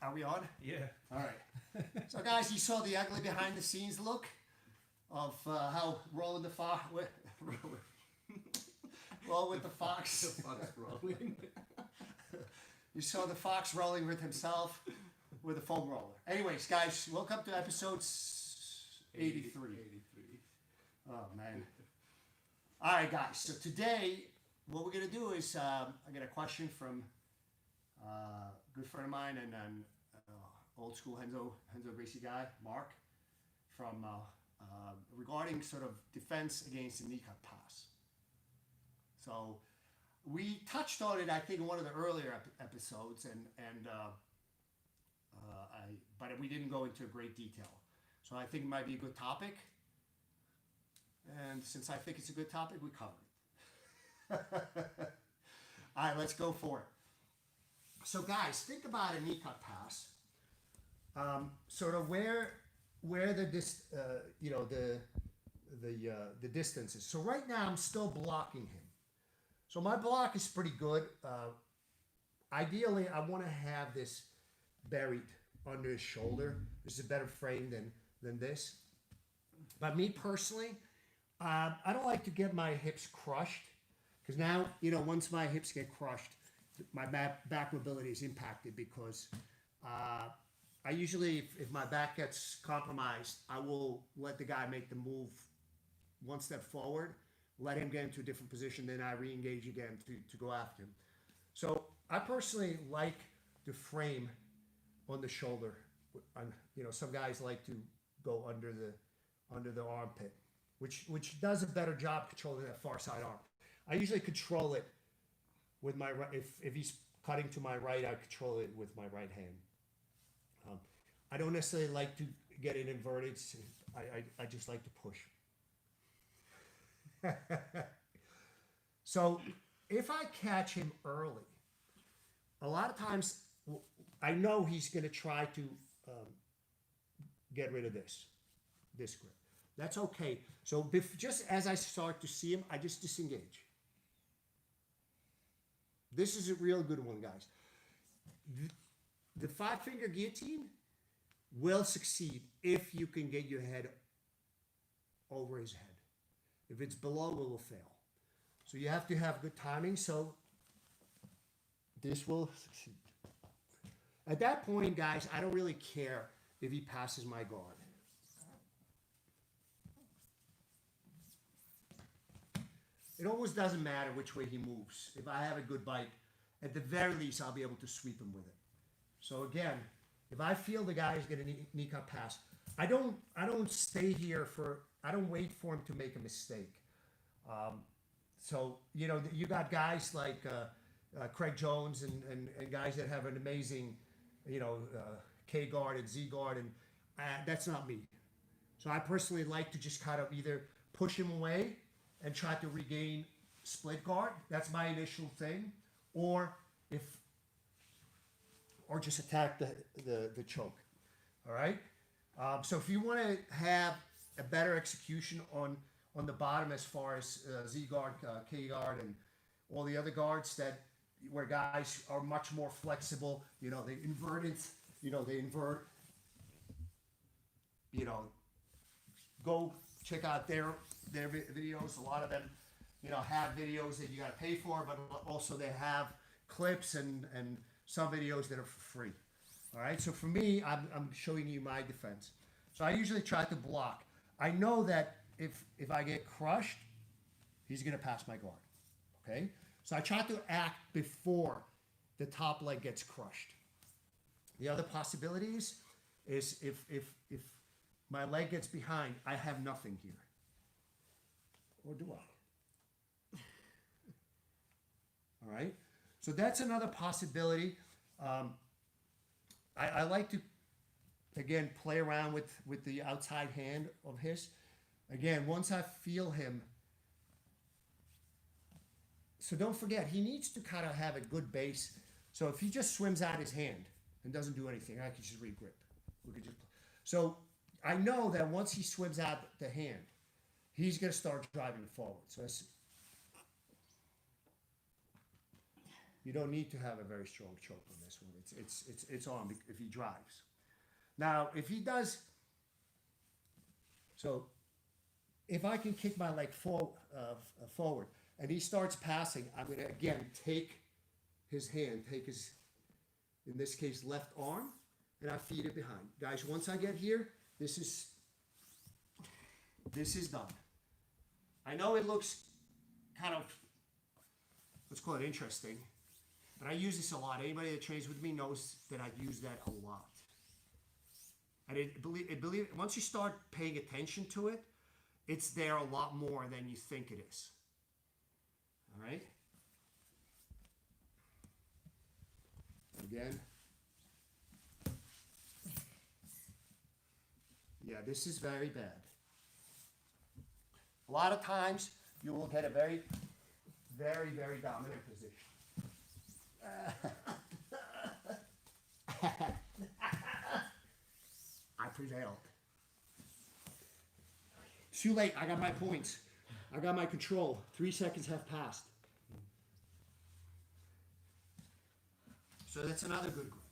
Are we on? Yeah. All right. So, guys, you saw the ugly behind-the-scenes look of how rolling the fox, roll with the fox. The fox rolling. You saw the fox rolling with himself with a foam roller. Anyways, guys, welcome to episode 83. 83. Oh man. All right, guys. So today, what we're gonna do is I got a question from a good friend of mine and an old school Renzo Gracie guy, Mark, from regarding sort of defense against the knee cut pass. So we touched on it, I think, in one of the earlier episodes, but we didn't go into great detail. So I think it might be a good topic. And since I think it's a good topic, we cover it. All right, let's go for it. So, guys, think about a knee cut pass. Sort of where the distance is. So right now I'm still blocking him. So my block is pretty good. Ideally, I want to have this buried under his shoulder. This is a better frame than this. But me personally, I don't like to get my hips crushed, because now, once my hips get crushed, my back mobility is impacted, because I usually, if my back gets compromised, I will let the guy make the move one step forward, let him get into a different position, then I re-engage again to go after him. So I personally like the frame on the shoulder. Some guys like to go under the armpit, which does a better job controlling that far side arm. I usually control it with my right. If he's cutting to my right, I control it with my right hand. I don't necessarily like to get it inverted. I just like to push. So if I catch him early, a lot of times I know he's going to try to get rid of this grip. That's okay. So just as I start to see him, I just disengage. This is a real good one, guys. The 5-finger guillotine will succeed if you can get your head over his head. If it's below, it will fail. So you have to have good timing, so this will succeed. At that point, guys, I don't really care if he passes my guard. It almost doesn't matter which way he moves. If I have a good bite, at the very least, I'll be able to sweep him with it. So again, if I feel the guy is going to knee cut pass, I don't stay here I don't wait for him to make a mistake. You got guys like Craig Jones and guys that have an amazing, K guard and Z guard, and that's not me. So I personally like to just kind of either push him away and try to regain split guard. That's my initial thing, or just attack the choke. All right. So if you want to have a better execution on the bottom as far as Z guard, K guard, and all the other guards where guys are much more flexible, they invert it, they invert, go check out their videos. A lot of them, have videos that you got to pay for, but also they have clips and some videos that are for free. All right. So for me, I'm showing you my defense. So I usually try to block. I know that if I get crushed, he's going to pass my guard. Okay. So I try to act before the top leg gets crushed. The other possibilities is if my leg gets behind, I have nothing here. Or do I? All right. So that's another possibility. I like to, again, play around with the outside hand of his. Again, once I feel him. So don't forget, he needs to kind of have a good base. So if he just swims out his hand and doesn't do anything, I can just regrip. So I know that once he swims out the hand, he's going to start driving forward. So You don't need to have a very strong choke on this one. It's on if he drives. Now, if he does, so if I can kick my leg forward and he starts passing, I'm going to, again, take his hand, take his, in this case, left arm, and I feed it behind. Guys, once I get here, this is done. I know it looks kind of, let's call it interesting, but I use this a lot. Anybody that trains with me knows that I use that a lot. And once you start paying attention to it, it's there a lot more than you think it is. All right? Again. Yeah, this is very bad. A lot of times, you will get a very, very, very dominant position. I prevailed. Too late. I got my points. I got my control. 3 seconds have passed. So that's another good grip.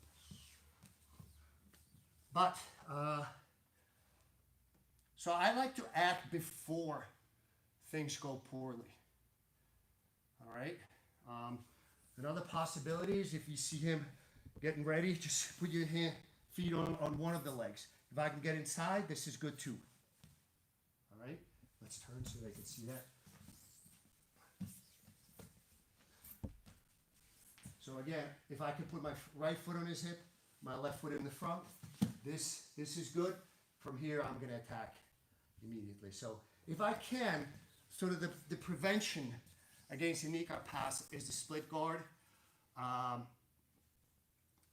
But, so I like to act before things go poorly. All right? Another possibility is if you see him getting ready, just put your feet on one of the legs. If I can get inside, this is good too. All right? Let's turn so they can see that. So again, if I can put my right foot on his hip, my left foot in the front, this is good. From here, I'm going to attack immediately. So if I can, sort of the prevention against the knee cut pass is the split guard and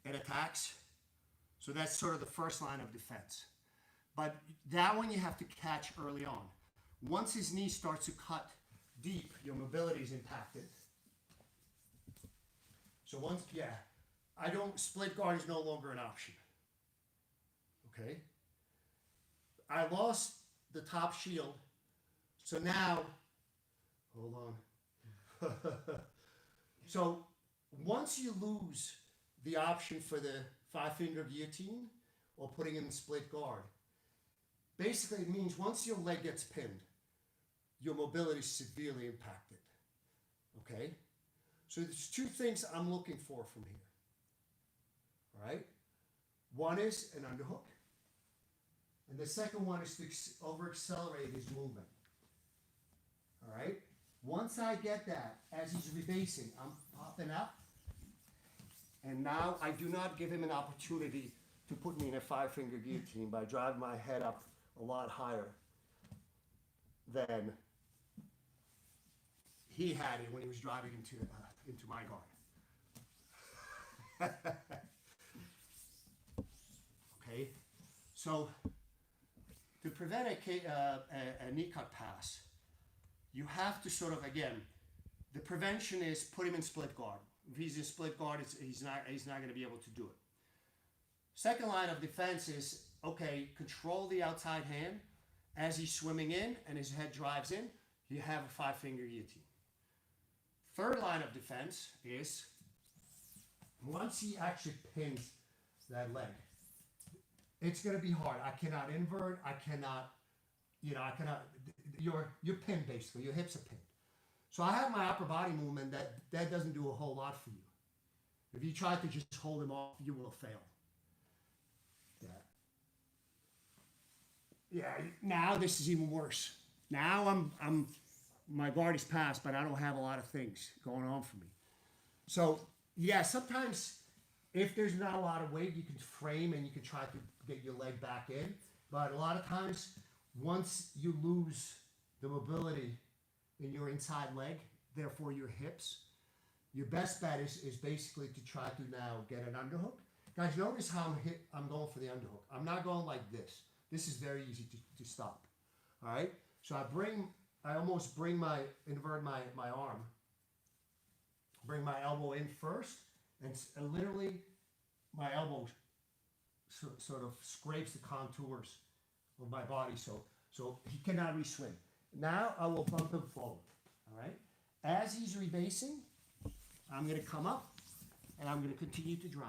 attacks. So that's sort of the first line of defense. But that one you have to catch early on. Once his knee starts to cut deep, your mobility is impacted. So once, split guard is no longer an option. Okay? I lost the top shield. So now, hold on. So once you lose the option for the 5-finger guillotine or putting in the split guard, basically it means once your leg gets pinned, your mobility is severely impacted. Okay? So there's 2 things I'm looking for from here. All right? One is an underhook. And the second one is to over-accelerate his movement. All right? Once I get that, as he's rebasing, I'm popping up. And now I do not give him an opportunity to put me in a 5-finger guillotine by driving my head up a lot higher than he had it when he was driving into my guard. Okay? So to prevent a knee cut pass, you have to sort of, again, the prevention is put him in split guard. If he's in split guard, he's not going to be able to do it. Second line of defense is, okay, control the outside hand. As he's swimming in and his head drives in, you have a 5-finger guillotine. Third line of defense is, once he actually pins that leg, it's going to be hard. I cannot invert. I cannot, you're pinned basically. Your hips are pinned. So I have my upper body movement that doesn't do a whole lot for you. If you try to just hold him off, you will fail. Yeah, now this is even worse. Now my guard is passed, but I don't have a lot of things going on for me. So yeah, sometimes if there's not a lot of weight, you can frame and you can try to get your leg back in. But a lot of times, once you lose the mobility in your inside leg, therefore your hips, your best bet is basically to try to now get an underhook. Guys, notice how I'm going for the underhook. I'm not going like this. This is very easy to stop. All right? So I almost invert my arm, bring my elbow in first, and literally my elbow sort of scrapes the contours of my body so he cannot re-swing. Now I will bump him forward. All right? As he's rebasing, I'm going to come up, and I'm going to continue to drive.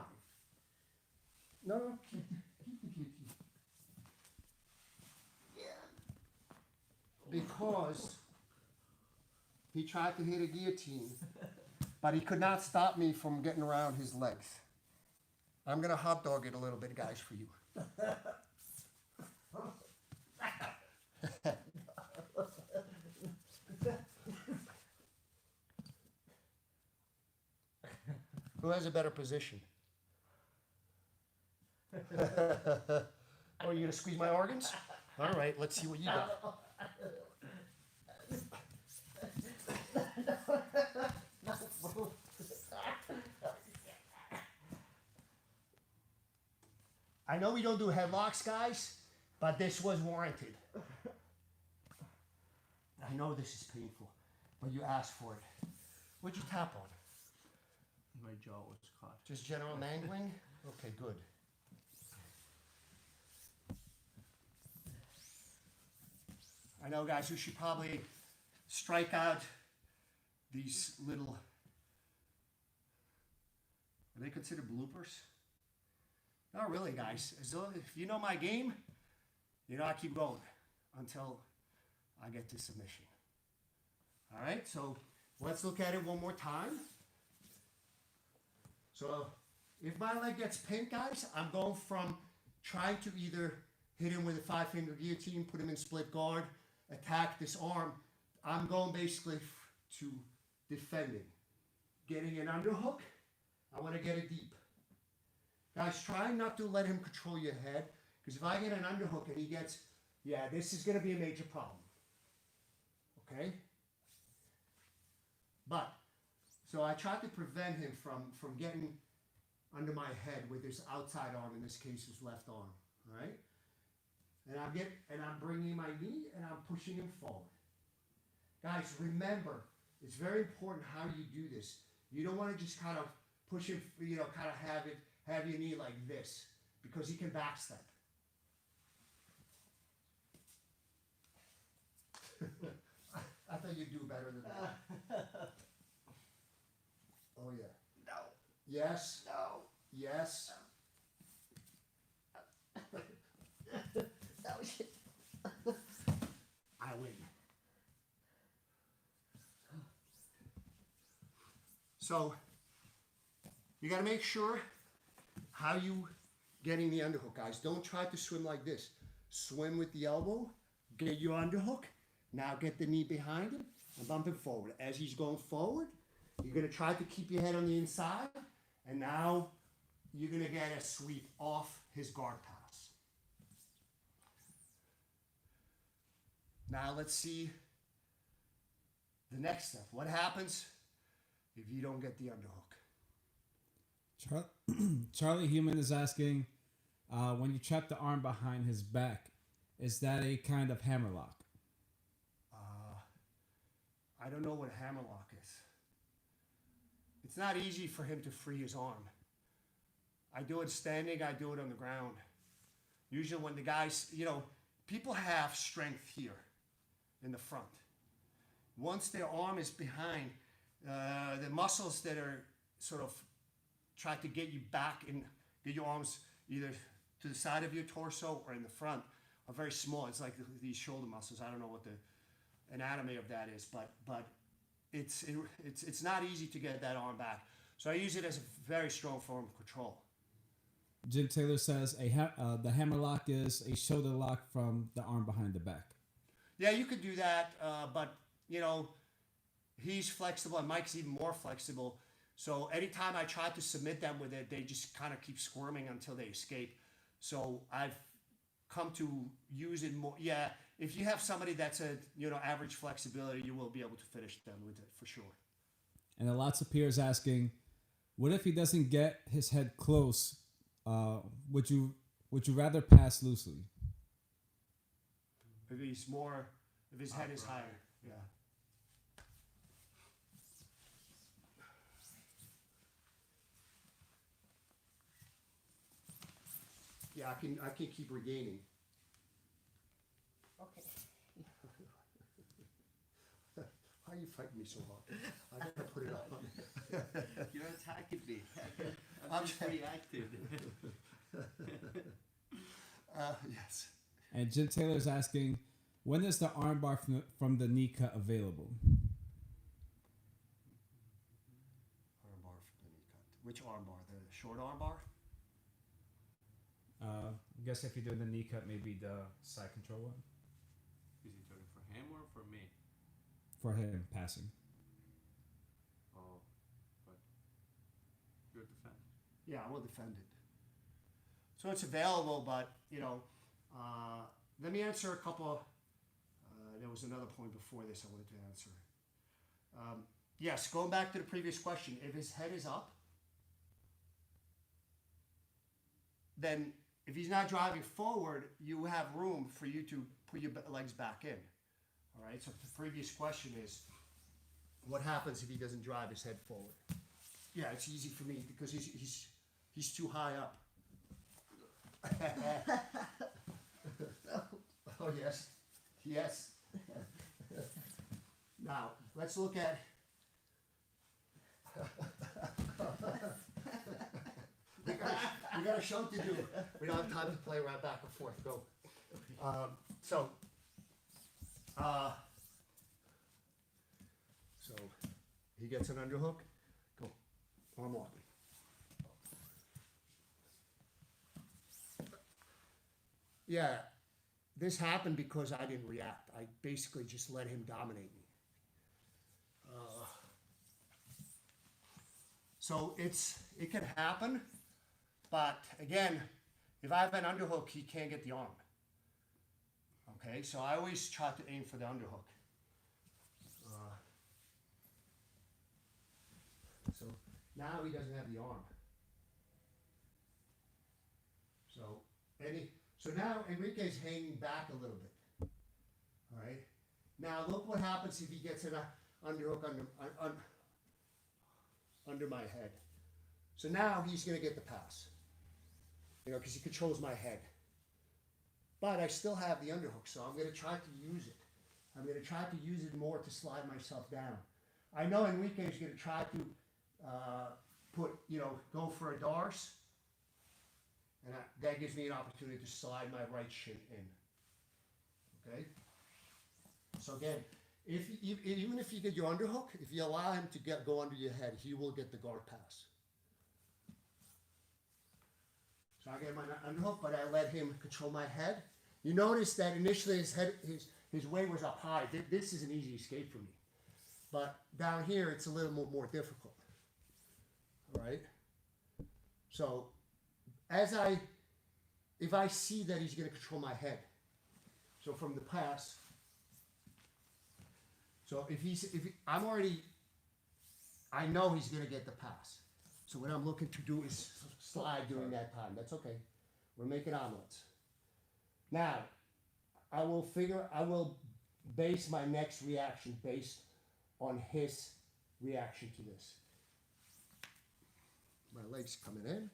No, keep the guillotine. Because he tried to hit a guillotine, but he could not stop me from getting around his legs. I'm going to hot dog it a little bit, guys, for you. Who has a better position? Oh, you going to squeeze my organs? All right, let's see what you got. I know we don't do headlocks, guys, but this was warranted. I know this is painful, but you asked for it. What'd you tap on? My jaw was caught. Just general mangling? Okay, good. I know, guys, we should probably strike out these little, are they considered bloopers? Not really, guys. As though, if you know my game, you know I keep going until I get to submission. All right, so let's look at it one more time. So if my leg gets pinned, guys, I'm going from trying to either hit him with a 5-finger guillotine, put him in split guard, attack this arm. I'm going basically to defending. Getting an underhook, I want to get it deep. Guys, try not to let him control your head, because if I get an underhook and he gets, yeah, this is going to be a major problem. Okay? But, so I tried to prevent him from getting under my head with his outside arm, in this case his left arm, all right? And I'm bringing my knee and I'm pushing him forward. Guys, remember, it's very important how you do this. You don't want to just kind of push him, you know, kind of have your knee like this, because he can backstep. I thought you'd do better than that. Oh yeah. No. Yes. No. Yes. That was it. I win. So you got to make sure how you getting the underhook, guys. Don't try to swim like this. Swim with the elbow, get your underhook. Now get the knee behind him and bump him forward. As he's going forward, you're going to try to keep your head on the inside, and now you're going to get a sweep off his guard pass. Now let's see the next step. What happens if you don't get the underhook? Charlie Human is asking, when you trap the arm behind his back, is that a kind of hammerlock? I don't know what hammerlock is. It's not easy for him to free his arm. I do it standing, I do it on the ground. Usually when the guys, you know, people have strength here in the front. Once their arm is behind, the muscles that are sort of try to get you back and get your arms either to the side of your torso or in the front are very small. It's like these shoulder muscles. I don't know what the anatomy of that is, but it's not easy to get that arm back. So I use it as a very strong form of control. Jim Taylor says the hammerlock is a shoulder lock from the arm behind the back. Yeah, you could do that, but you know, he's flexible and Mike's even more flexible. So anytime I try to submit them with it, they just kind of keep squirming until they escape. So I've come to use it more. Yeah, if you have somebody that's a, you know, average flexibility, you will be able to finish them with it for sure. And then lots of peers asking, what if he doesn't get his head close? Would you rather pass loosely? If he's more, if his head is higher, yeah. Yeah, I can keep regaining. Okay. Why are you fighting me so hard? I gotta put it on. You're attacking me. I'm just Okay. reacting. Yes. And Jim Taylor's asking, when is the armbar from the knee cut available? Armbar for the knee cut. Which armbar? The short armbar? I guess if you're doing the knee cut, maybe the side control one Is he talking for him or for me? for him passing. Oh, but you're defending. Yeah, I will defend it. So it's available, but let me answer a couple. There was another point before this I wanted to answer. Yes, going back to the previous question, if his head is up, then if he's not driving forward, you have room for you to put your legs back in. All right. So the previous question is, what happens if he doesn't drive his head forward? Yeah, it's easy for me because he's too high up. Oh yes, yes. Now let's look at. we got a show to do. We don't have time to play right back and forth. Go. So he gets an underhook. Go. Arm lock. Yeah, this happened because I didn't react. I basically just let him dominate me. So it can happen, but again, if I have an underhook, he can't get the arm. Okay, so I always try to aim for the underhook. So now he doesn't have the arm. So now Enrique's hanging back a little bit. All right. Now look what happens if he gets an underhook under my head. So now he's going to get the pass. Because he controls my head. But I still have the underhook, so I'm going to try to use it. I'm going to try to use it more to slide myself down. I know Enrique's going to try to go for a Dars. And that gives me an opportunity to slide my right shin in. Okay? So again, even if you get your underhook, if you allow him to go under your head, he will get the guard pass. So I get my underhook, but I let him control my head. You notice that initially his weight was up high. This is an easy escape for me. But down here, it's a little more difficult. All right? So if I see that he's going to control my head, so from the pass, so I know he's going to get the pass. So what I'm looking to do is slide during that time. That's okay. We're making omelets. Now, I will base my next reaction based on his reaction to this. My legs coming in.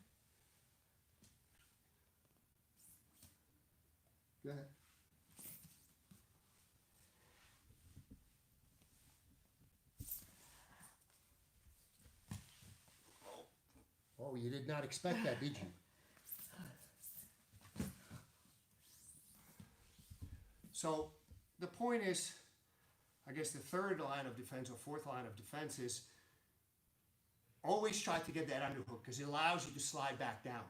Go ahead. Oh, you did not expect that, did you? So the point is, I guess the third line of defense or fourth line of defense is always try to get that underhook because it allows you to slide back down,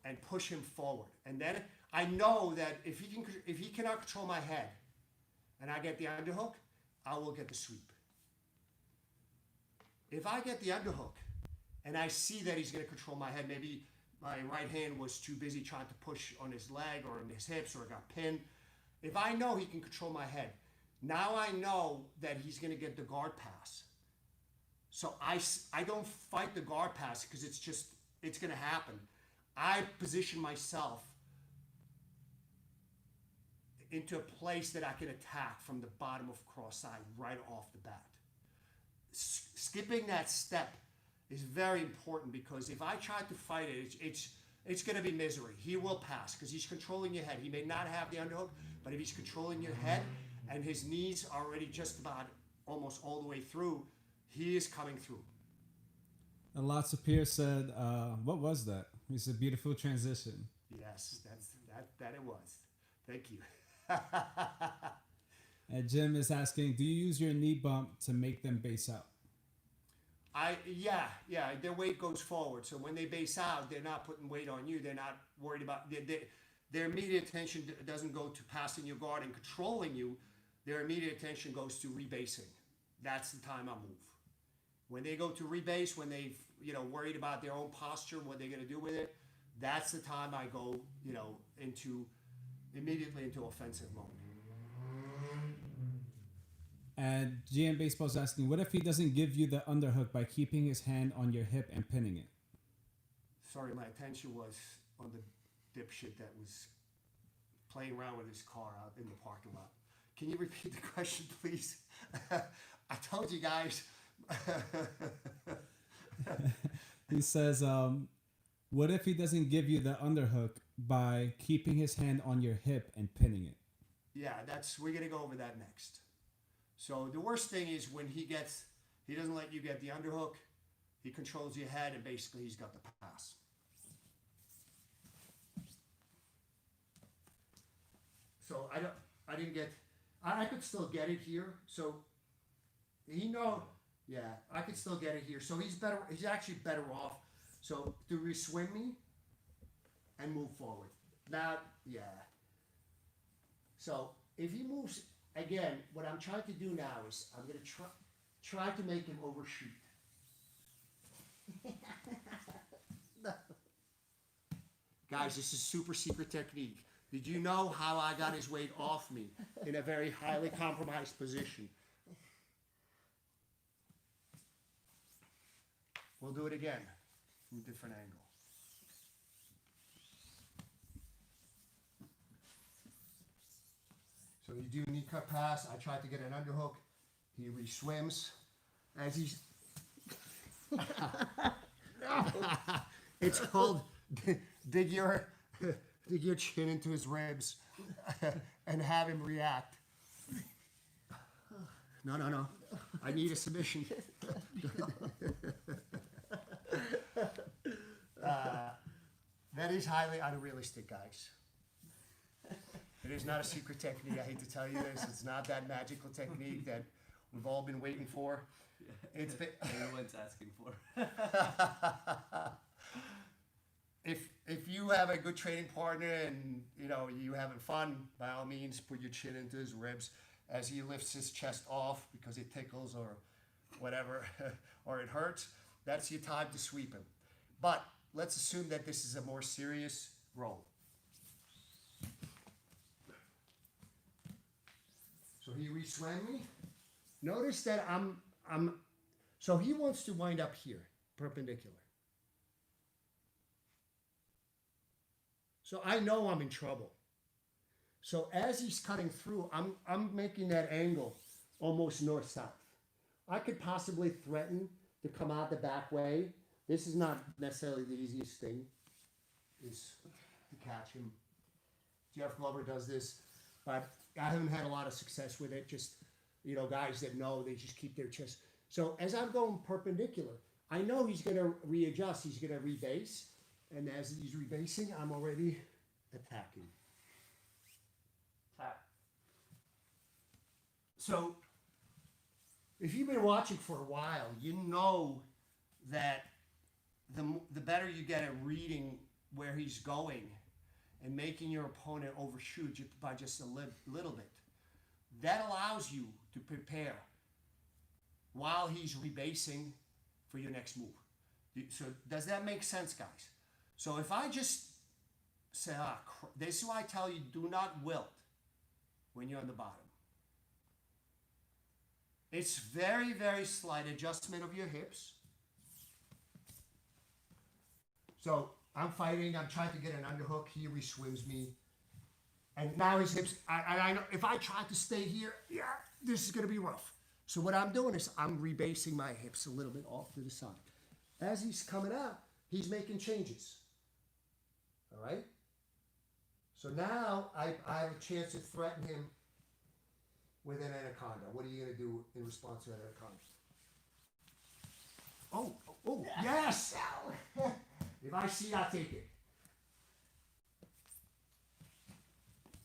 and push him forward. And then I know that if he cannot control my head and I get the underhook, I will get the sweep. If I get the underhook and I see that he's going to control my head, maybe my right hand was too busy trying to push on his leg or on his hips or got pinned. If I know he can control my head, now I know that he's going to get the guard pass. So I don't fight the guard pass because it's going to happen. I position myself into a place that I can attack from the bottom of cross side right off the bat. Skipping that step is very important because if I try to fight it, it's going to be misery. He will pass because he's controlling your head. He may not have the underhook, but if he's controlling your head and his knees are already just about almost all the way through, he is coming through. And lots of peers said, what was that? It's a beautiful transition. Yes, that it was. Thank you. And Jim is asking, do you use your knee bump to make them base out? Yeah, their weight goes forward. So when they base out, they're not putting weight on you. They're not worried about their immediate attention doesn't go to passing your guard and controlling you. Their immediate attention goes to rebasing. That's the time I move. When they go to rebase, when they've worried about their own posture, what they're gonna do with it, that's the time I go immediately into offensive mode. And GM Baseball's asking, what if he doesn't give you the underhook by keeping his hand on your hip and pinning it? Sorry, my attention was on the dipshit that was playing around with his car out in the parking lot. Can you repeat the question, please? I told you guys. He says, what if he doesn't give you the underhook by keeping his hand on your hip and pinning it? Yeah, we're gonna go over that next. So the worst thing is when he doesn't let you get the underhook, he controls your head, and basically he's got the pass. So I could still get it here. So I could still get it here. So he's actually better off. So to re-swing me and move forward. So if he moves, again, what I'm trying to do now is I'm going to try to make him overshoot. Guys, this is super secret technique. Did you know how I got his weight off me in a very highly compromised position? We'll do it again from a different angle. So you do knee cut pass. I tried to get an underhook. He re-swims as he's. It's called dig your chin into his ribs and have him react. No. I need a submission. That is highly unrealistic, guys. It is not a secret technique. I hate to tell you this. It's not that magical technique that we've all been waiting for. It's been everyone's asking for. If you have a good training partner and you having fun, by all means, put your chin into his ribs as he lifts his chest off because it tickles or whatever, or it hurts. That's your time to sweep him. But let's assume that this is a more serious roll. So he re-swam me. Notice that so he wants to wind up here, perpendicular. So I know I'm in trouble. So as he's cutting through, I'm making that angle almost north-south. I could possibly threaten to come out the back way. This is not necessarily the easiest thing, is to catch him. Jeff Glover does this, but I haven't had a lot of success with it. Just, guys that know, they just keep their chest. So as I'm going perpendicular, I know he's going to readjust. He's going to rebase. And as he's rebasing, I'm already attacking. Tap. So if you've been watching for a while, you know that the better you get at reading where he's going and making your opponent overshoot by just a little bit, that allows you to prepare while he's rebasing for your next move. So does that make sense, guys? So if I just say, this is why I tell you, do not wilt when you're on the bottom. It's very, very slight adjustment of your hips. So I'm fighting, I'm trying to get an underhook, he re-swims me. And now his hips, I know if I try to stay here, this is gonna be rough. So what I'm doing is I'm rebasing my hips a little bit off to the side. As he's coming out, he's making changes. All right? So now I have a chance to threaten him with an anaconda? What are you gonna do in response to an anaconda? Oh, yes! If I see, I'll take it.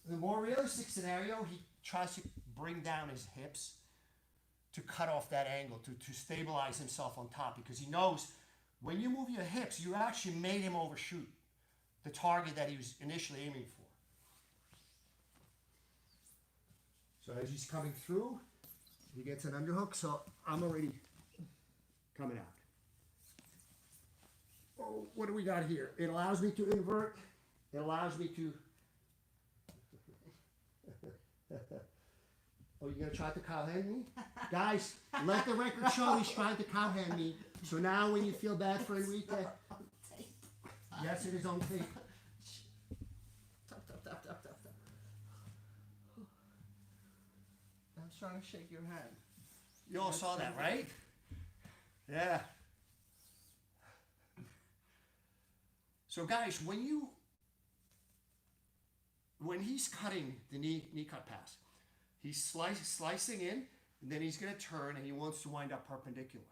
The more realistic scenario, he tries to bring down his hips to cut off that angle, to stabilize himself on top, because he knows when you move your hips, you actually made him overshoot the target that he was initially aiming for. So as he's coming through, he gets an underhook, so I'm already coming out. Oh, what do we got here? It allows me to invert. It allows me to... Oh, you're going to try to cowhand me? Guys, let the record show he's trying to cowhand me. So now when you feel bad for Enrique... Yes, it is on tape. I was trying to shake your hand. You all saw that, right? Yeah. So guys, when he's cutting the knee cut pass, he's slicing in, and then he's going to turn, and he wants to wind up perpendicular.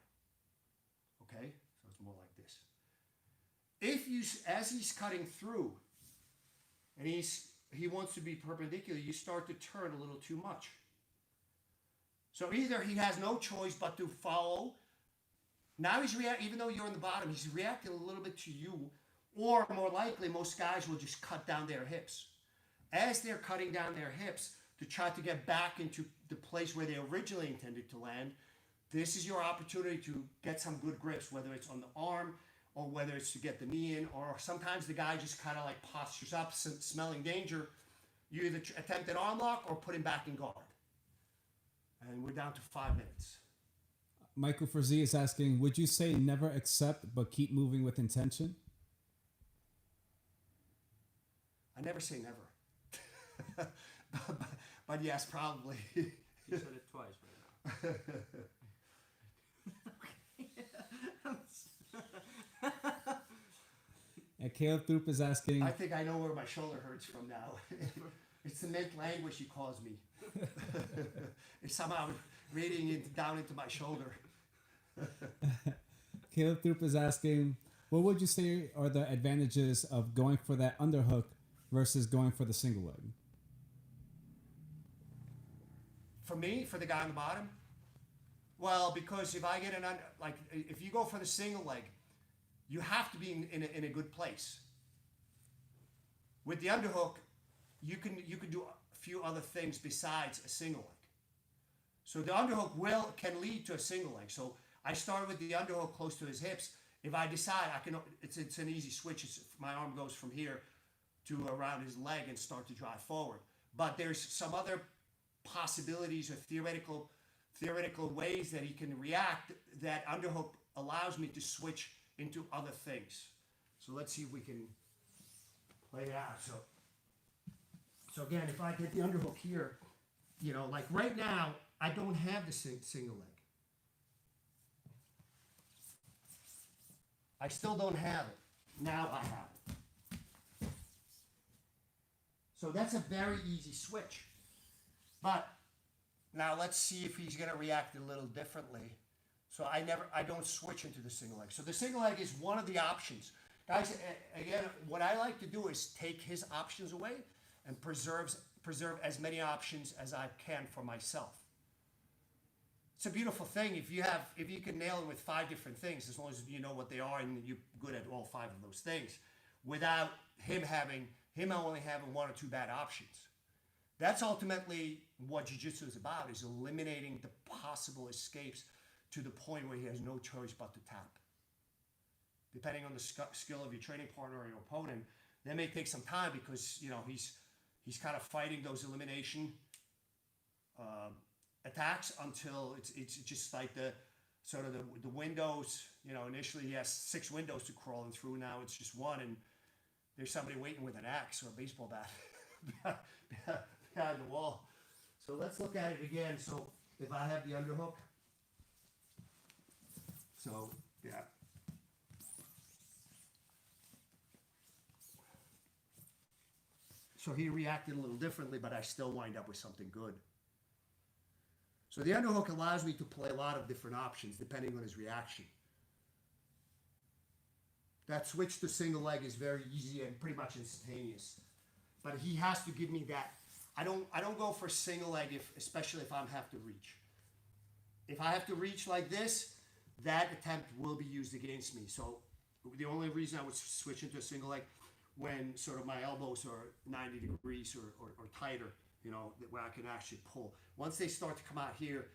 Okay? So it's more like this. If you, as he's cutting through, and he wants to be perpendicular, you start to turn a little too much. So either he has no choice but to follow. Now he's reacting, even though you're on the bottom, he's reacting a little bit to you. Or more likely, most guys will just cut down their hips. As they're cutting down their hips to try to get back into the place where they originally intended to land, this is your opportunity to get some good grips, whether it's on the arm or whether it's to get the knee in, or sometimes the guy just kind of like postures up, smelling danger. You either attempt an arm lock or put him back in guard. And we're down to 5 minutes. Michael Frazee is asking, would you say never accept but keep moving with intention? I never say never. but yes, probably. You said it twice right now. And Caleb Throop is asking... I think I know where my shoulder hurts from now. It's the mental anguish you caused me. It's somehow radiating down into my shoulder. Caleb Throop is asking, what would you say are the advantages of going for that underhook versus going for the single leg? For me, for the guy on the bottom, well, because if I get if you go for the single leg, you have to be in a good place. With the underhook, you can do a few other things besides a single leg. So the underhook can lead to a single leg. So I start with the underhook close to his hips. If I decide it's an easy switch. My arm goes from here to around his leg and start to drive forward. But there's some other possibilities or theoretical ways that he can react that underhook allows me to switch into other things. So let's see if we can play it out. So again, if I get the underhook here, like right now, I don't have the single leg. I still don't have it. Now I have it. So that's a very easy switch. But now let's see if he's going to react a little differently. So I don't switch into the single leg. So the single leg is one of the options. Guys, again, what I like to do is take his options away and preserve as many options as I can for myself. It's a beautiful thing if you can nail it with 5 different things, as long as you know what they are and you're good at all 5 of those things, without him only having 1 or 2 bad options. That's ultimately what jiu-jitsu is about, is eliminating the possible escapes to the point where he has no choice but to tap. Depending on the skill of your training partner or your opponent, that may take some time because he's kind of fighting those elimination attacks until it's just like the windows. Initially he has 6 windows to crawl in through. Now it's just 1, and there's somebody waiting with an axe or a baseball bat behind the wall. So let's look at it again. So if I have the underhook, so yeah. So he reacted a little differently, but I still wind up with something good. So the underhook allows me to play a lot of different options depending on his reaction. That switch to single leg is very easy and pretty much instantaneous. But he has to give me that. I don't go for single leg especially if I have to reach. If I have to reach like this, that attempt will be used against me. So the only reason I would switch into a single leg when sort of my elbows are 90 degrees or tighter, you know, where I can actually pull. Once they start to come out here,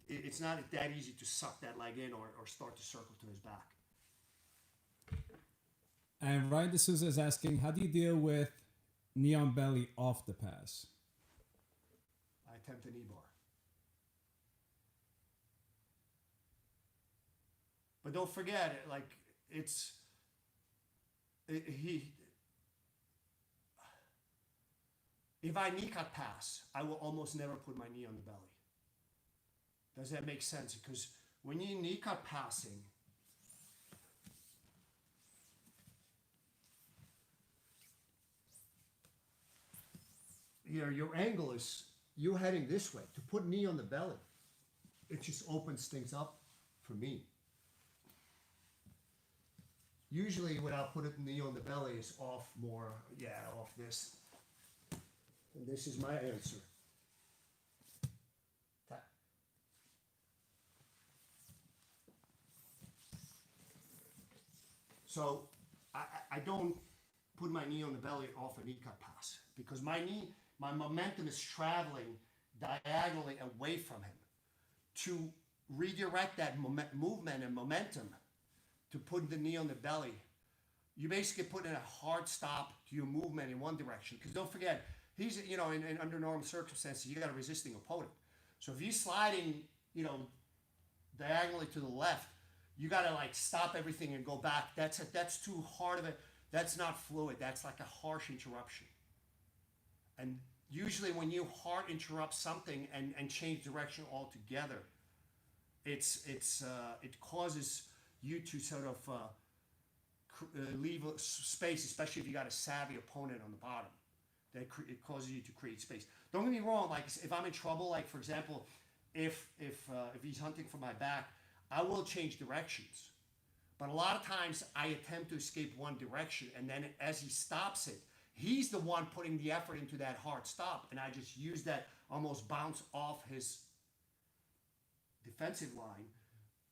it's not that easy to suck that leg in or start to circle to his back. And Ryan D'Souza is asking, how do you deal with knee on belly off the pass? I attempt a knee bar. But don't forget, like, if I knee cut pass, I will almost never put my knee on the belly. Does that make sense? Because when you knee cut passing, your angle is, you're heading this way. To put knee on the belly, it just opens things up for me. Usually when I'll put a knee on the belly is off more, off this. And this is my answer. Tap. So I don't put my knee on the belly off a knee cut pass because my momentum is traveling diagonally away from him. To redirect that movement and momentum to put the knee on the belly, you basically put in a hard stop to your movement in one direction. Because don't forget, he's, in under normal circumstances, you got a resisting opponent. So if he's sliding, diagonally to the left, you got to like stop everything and go back. That's too hard of it. That's not fluid. That's like a harsh interruption. And usually when you hard interrupt something and change direction altogether, it causes you to sort of leave space, especially if you got a savvy opponent on the bottom. It causes you to create space. Don't get me wrong. Like if I'm in trouble, like for example, if he's hunting for my back, I will change directions. But a lot of times I attempt to escape one direction, and then as he stops it, he's the one putting the effort into that hard stop, and I just use that almost bounce off his defensive line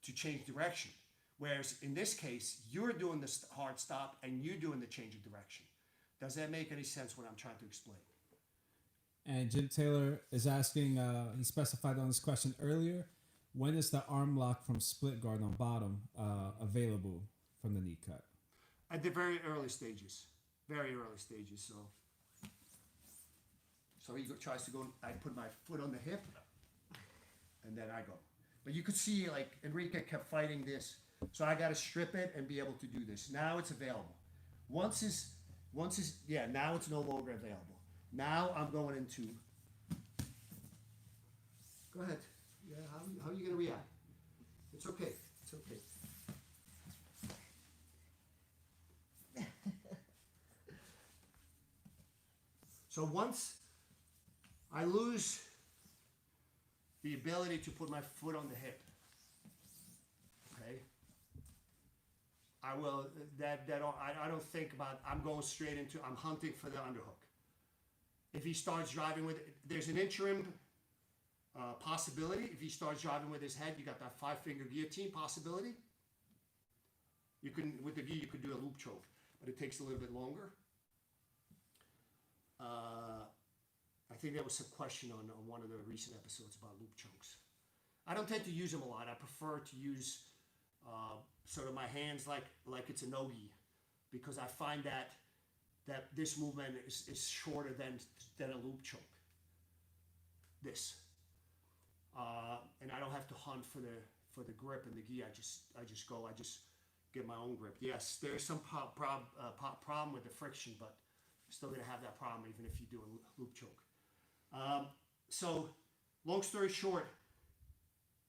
to change direction. Whereas in this case, you're doing the hard stop and you're doing the change of direction. Does that make any sense what I'm trying to explain? And Jim Taylor is asking, he specified on this question earlier, when is the arm lock from split guard on bottom available from the knee cut? At the very early stages. Very early stages. So he tries to go, I put my foot on the hip, and then I go. But you could see, like, Enrique kept fighting this. So I got to strip it and be able to do this. Now it's available. Now it's no longer available. Now I'm going into, go ahead. Yeah, how are you going to react? It's okay. It's okay. So once I lose the ability to put my foot on the hip, okay, I will, I don't think about, I'm going straight into, I'm hunting for the underhook. If he starts driving with, there's an interim possibility. If he starts driving with his head, you got that 5-finger guillotine possibility. You can, with the gi, you could do a loop choke, but it takes a little bit longer. I think there was a question on one of the recent episodes about loop chokes. I don't tend to use them a lot. I prefer to use sort of my hands like it's a no-gi, because I find that this movement is shorter than a loop choke. This. And I don't have to hunt for the grip and the gi. I just go. I just get my own grip. Yes, there's some problem with the friction, but you're still gonna have that problem even if you do a loop choke. So, long story short,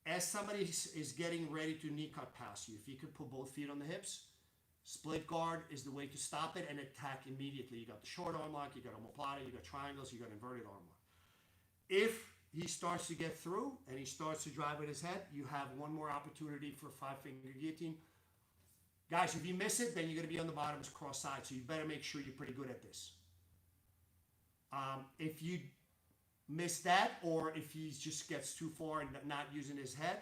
as somebody is getting ready to knee cut past you, if you could put both feet on the hips, split guard is the way to stop it and attack immediately. You got the short arm lock, you got omoplata, you got triangles, you got inverted arm lock. If he starts to get through and he starts to drive with his head, you have one more opportunity for a 5-finger guillotine. Guys, if you miss it, then you're going to be on the bottom as cross side, so you better make sure you're pretty good at this. If you miss that, or if he just gets too far and not using his head,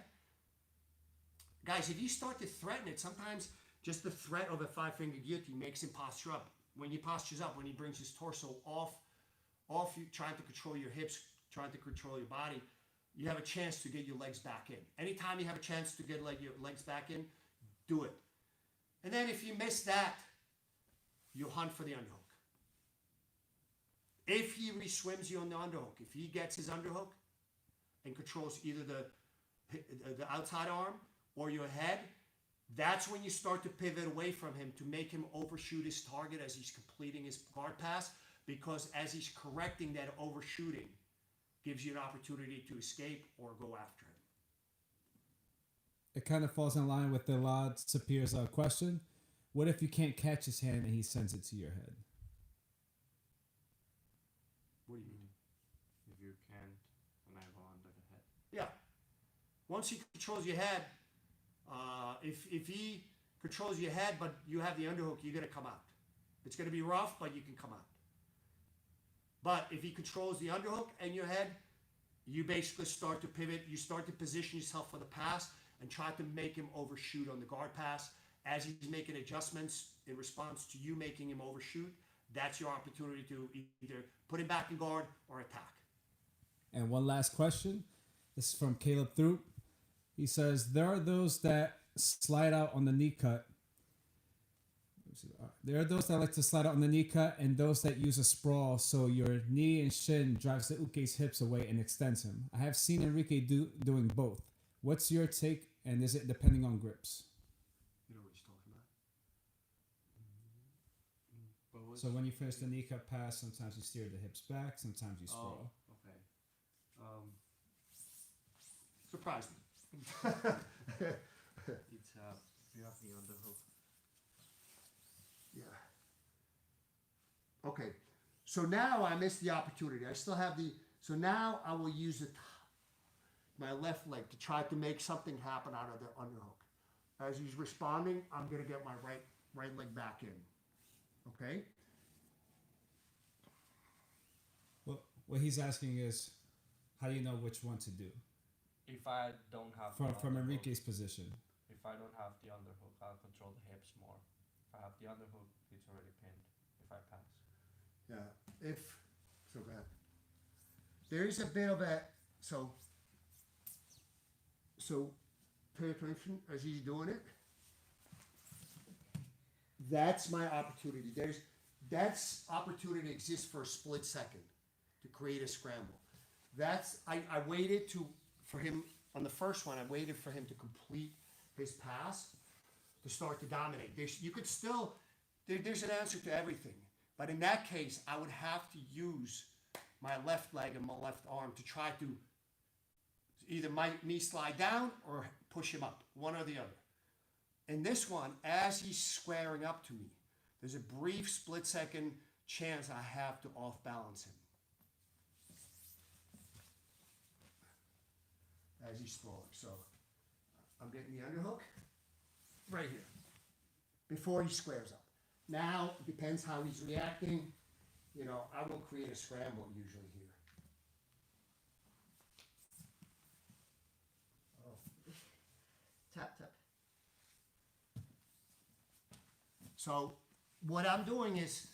guys, if you start to threaten it, sometimes just the threat of a 5-finger guillotine makes him posture up. When he postures up, when he brings his torso off you, trying to control your hips, trying to control your body, you have a chance to get your legs back in. Anytime you have a chance to get your legs back in, do it. And then if you miss that, you hunt for the underhook. If he re-swims you on the underhook, if he gets his underhook and controls either the outside arm or your head, that's when you start to pivot away from him to make him overshoot his target as he's completing his guard pass, because as he's correcting that overshooting, gives you an opportunity to escape or go after him. It kind of falls in line with the Lad Sapir's question. What if you can't catch his hand and he sends it to your head? What do you mean? If you can't, and I go under the head. Yeah. Once he controls your head, if he controls your head but you have the underhook, you're going to come out. It's going to be rough, but you can come out. But if he controls the underhook and your head, you basically start to pivot. You start to position yourself for the pass and try to make him overshoot on the guard pass. As he's making adjustments in response to you making him overshoot, that's your opportunity to either put him back in guard or attack. And one last question. This is from Caleb Throop. He says, there are those that slide out on the knee cut. There are those that like to slide out on the knee cut and those that use a sprawl so your knee and shin drives the uke's hips away and extends him. I have seen Enrique doing both. What's your take, and is it depending on grips? You know what he's talking about? So when you finish the knee cut pass, sometimes you steer the hips back, sometimes you sprawl. Oh, okay. Surprise me. It's you have the underhook. Yeah. Okay. So now I missed the opportunity. I still have so now I will use my left leg to try to make something happen out of the underhook. As he's responding, I'm going to get my right leg back in. Okay? Well, what he's asking is, how do you know which one to do? If I don't have From underhook, Enrique's position. if I don't have the underhook, I'll control the hips more. If I have the underhook, it's already pinned. If I pass, Yeah. So go ahead. There is a bit of a, so pay attention as he's doing it. That's my opportunity. That's opportunity exists for a split second to create a scramble. I waited for him on the first one. I waited for him to complete his pass to start to dominate. You could still, there's an answer to everything. But in that case, I would have to use my left leg and my left arm to try to either me slide down or push him up, one or the other. In this one, as he's squaring up to me, there's a brief split second chance I have to off balance him. As he's throwing. So I'm getting the underhook right here before he squares up. Now, it depends how he's reacting. You know, I will create a scramble usually here. Oh. Tap, tap. So what I'm doing is,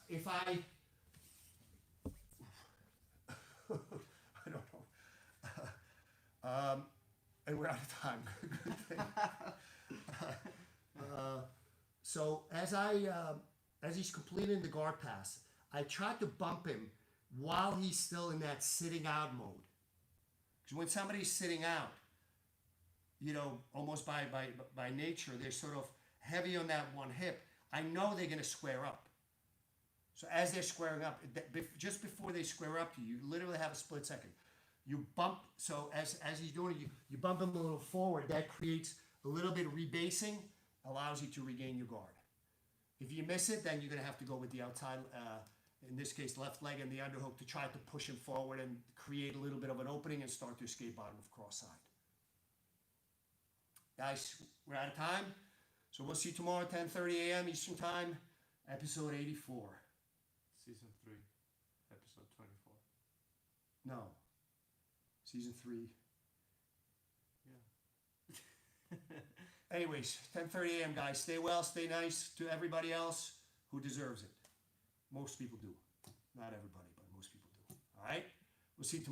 if I don't know. And we're out of time. Good thing. So as he's completing the guard pass, I tried to bump him while he's still in that sitting out mode. Because when somebody's sitting out, you know, almost by nature, they're sort of heavy on that one hip. I know they're going to square up. So as they're squaring up, just before they square up to you, you literally have a split second. You bump, so as he's doing it, you bump him a little forward. That creates a little bit of rebasing, allows you to regain your guard. If you miss it, then you're going to have to go with the outside in this case, left leg and the underhook to try to push him forward and create a little bit of an opening and start to escape bottom of cross side. Guys, we're out of time. So we'll see you tomorrow at 10:30 a.m. Eastern Time, episode 84. Season 3, episode 24. No. Season 3. Yeah. Anyways, 10:30 a.m. guys. Stay well, stay nice to everybody else who deserves it. Most people do. Not everybody, but most people do. All right? We'll see you tomorrow.